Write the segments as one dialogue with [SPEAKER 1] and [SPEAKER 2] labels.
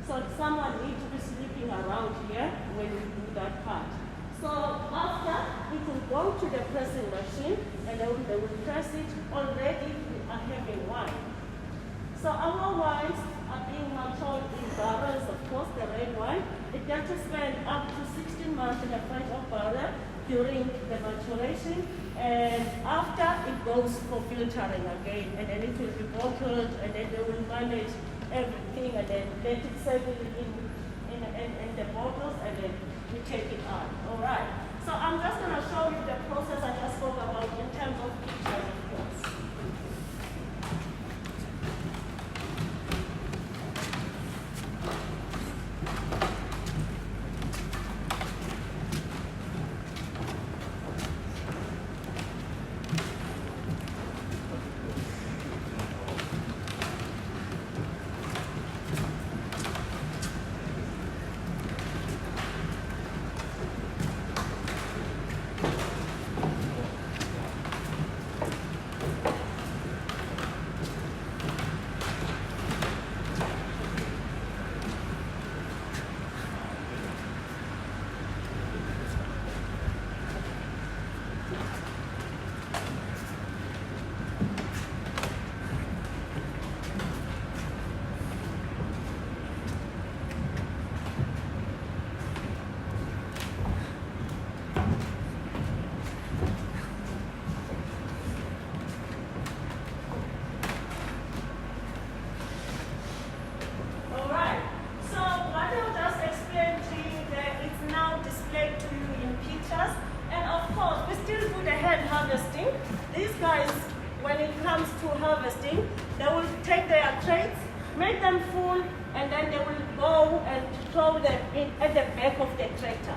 [SPEAKER 1] So someone needs to be sleeping around here when we do that part. So after, it will go to the pressing machine and they will press it. Already we are having wine. So our wines are being matured in barrels, of course, the red wine. It gets to spend up to 16 months in a pint of barrel during the maturation. And after, it goes for filtering again. And then it will be bottled, and then they will manage everything, and then let it settle in the bottles, and then we take it out. All right. So I'm just going to show you the process I just spoke about in terms of pictures, of course. They will take their crates, make them full, and then they will go and throw them in at the back of the tractor.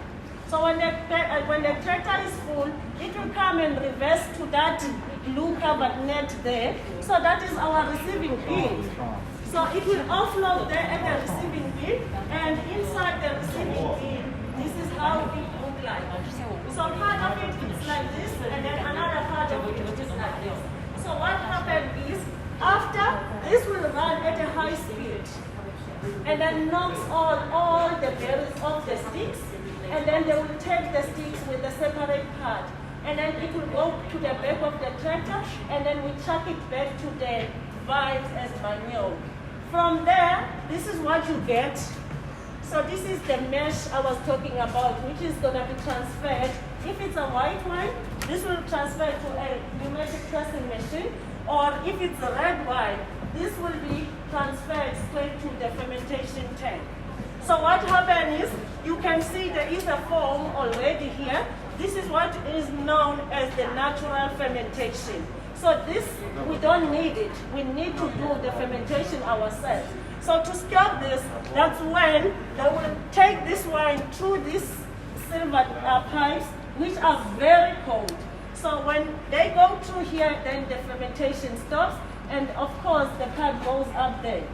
[SPEAKER 1] So when the tractor is full, it will come and reverse to that blue covered net there. So that is our receiving bin. So it will offload there at the receiving bin, and inside the receiving bin, this is how it looks like. So part of it is like this, and then another part of it is like this. So what happened is, after, this will run at a high speed, and then knocks all the berries off the sticks, and then they will take the sticks with the separate part, and then it will go to the back of the tractor, and then we chuck it back to the vines as manure. From there, this is what you get. So this is the mesh I was talking about, which is going to be transferred. If it's a white wine, this will transfer to a pneumatic pressing machine, or if it's a red wine, this will be transferred straight to the fermentation tank. So what happens is, you can see there is a foam already here. This is what is known as the natural fermentation. So this, we don't need it. We need to do the fermentation ourselves. So to stop this, that's when they will take this wine through these silver pipes, which are very cold. So when they go through here, then the fermentation stops, and of course the pipe goes up there.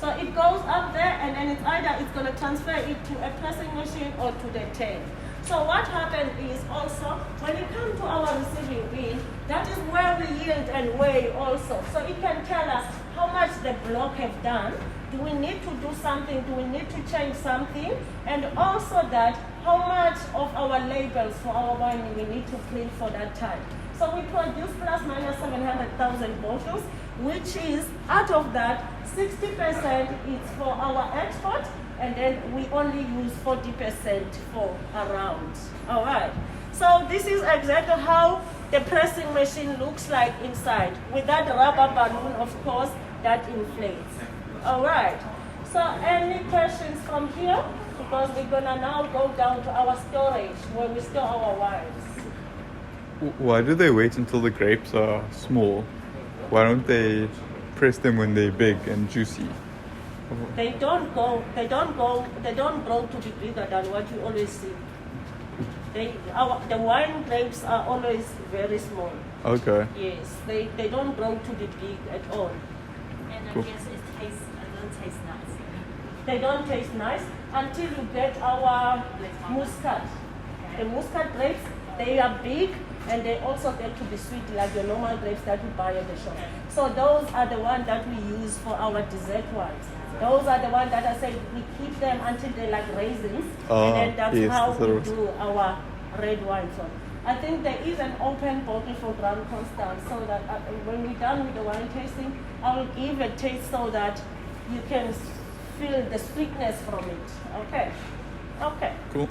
[SPEAKER 1] So it goes up there, and then it's going to transfer it to a pressing machine or to the tank. So what happened is also, when it comes to our receiving bin, that is where we yield and weigh also. So it can tell us how much the block have done. Do we need to do something? Do we need to change something? And also that, how much of our labels for our wine we need to print for that time. So we produce plus minus 700,000 bottles, which is, out of that, 60% is for our export, and then we only use 40% for around. All right. So this is exactly how the pressing machine looks like inside, with that rubber balloon, of course, that inflates. All right. So any questions from here? Because we're gonna now go down to our storage where we store our wines.
[SPEAKER 2] Why do they wait until the grapes are small? Why don't they press them when they're big and juicy?
[SPEAKER 1] They don't grow to be bigger than what you always see. The wine grapes are always very small.
[SPEAKER 2] Okay.
[SPEAKER 1] Yes, they don't grow to be big at all.
[SPEAKER 3] And
[SPEAKER 2] Cool.
[SPEAKER 3] I guess it doesn't taste nice.
[SPEAKER 1] They don't taste nice until you get our muscat. The muscat grapes, they are big, and they also get to be sweet like your normal grapes that you buy at the shop. So those are the ones that we use for our dessert wines. Those are the ones that I said we keep them until they're like raisins, and then that's
[SPEAKER 2] yes,
[SPEAKER 1] how
[SPEAKER 2] sort
[SPEAKER 1] we
[SPEAKER 2] of.
[SPEAKER 1] do our red wine. So I think there is an open bottle for Grand Constance, so that when we're done with the wine tasting, I will give a taste so that you can feel the sweetness from it. Okay. Okay.
[SPEAKER 2] Cool.